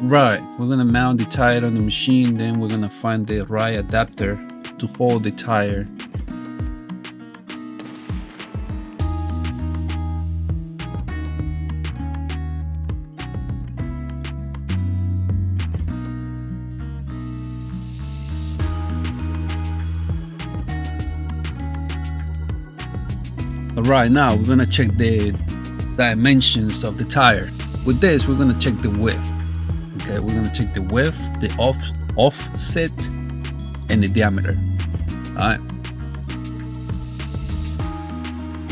Right, we're gonna mount the tire on the machine, then we're gonna find the right adapter to hold the tire. Alright, now we're gonna check the dimensions of the tire. With this, we're gonna check the width. Okay, we're gonna check the width, the offset, and the diameter. Alright.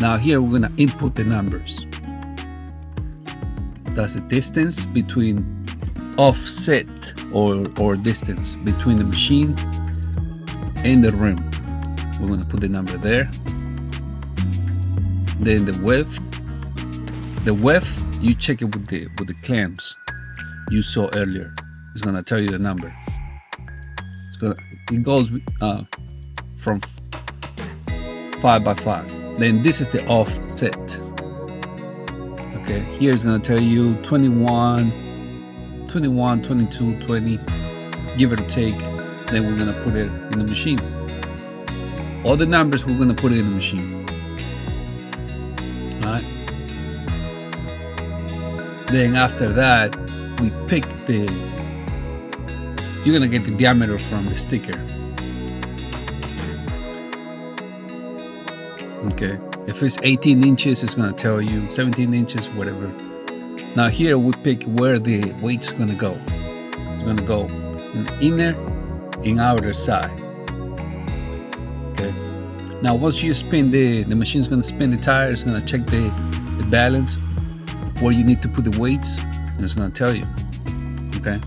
Now here we're gonna input the numbers. That's the distance between offset or distance between the machine and the rim. We're gonna put the number there. Then the width. The width, you check it with the clamps you saw earlier. It's gonna tell you the number. It goes from 5 by 5. Then this is the offset. Okay, here it's gonna tell you 21, 22, 20, give it or take. Then we're gonna put it in the machine. All the numbers, we're gonna put it in the machine. Alright. Then after that, we pick you're gonna get the diameter from the sticker. Okay, if it's 18 inches, it's gonna tell you 17 inches, whatever. Now here we pick where the weight's gonna go. It's gonna go in the inner and outer side. Okay. Now once you spin the machine's gonna spin the tire, it's gonna check the balance, where you need to put the weights, and it's gonna tell you. Okay.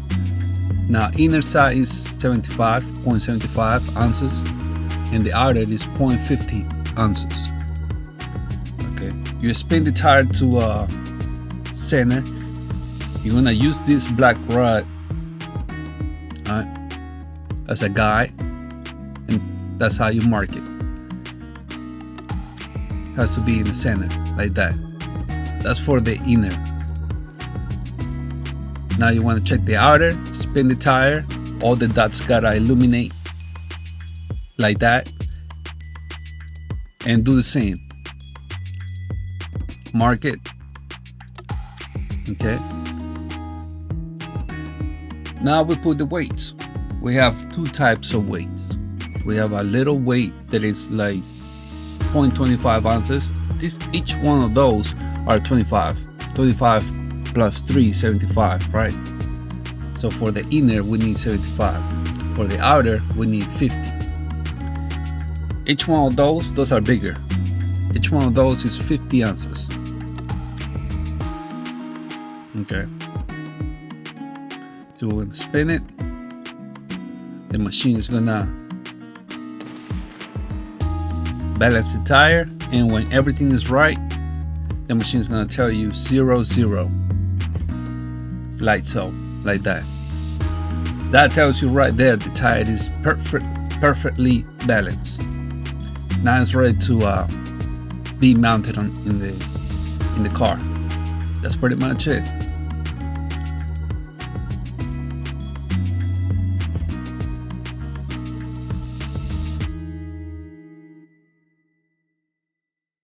Now inner side is 0.75 ounces, and the outer is 0.50 ounces. Okay. You spin the tire to center. You're gonna use this black rod, alright, as a guide, and that's how you mark it. Has to be in the center, like that. That's for the inner. Now you want to check the outer, spin the tire, all the dots gotta illuminate like that, and do the same. Mark it. Okay. Now we put the weights. We have two types of weights. We have a little weight that is like 0.25 ounces. Each one of those are 25 plus 3, 75, right? So for the inner we need 75, for the outer we need 50. Each one of those are bigger. Each one of those is 50 ounces. Okay, so we're gonna spin it. The machine is gonna balance the tire, and when everything is right, the machine is gonna tell you 0, 0, like so, like that. That tells you right there the tire is perfectly balanced. Now it's ready to be mounted in the car. That's pretty much it.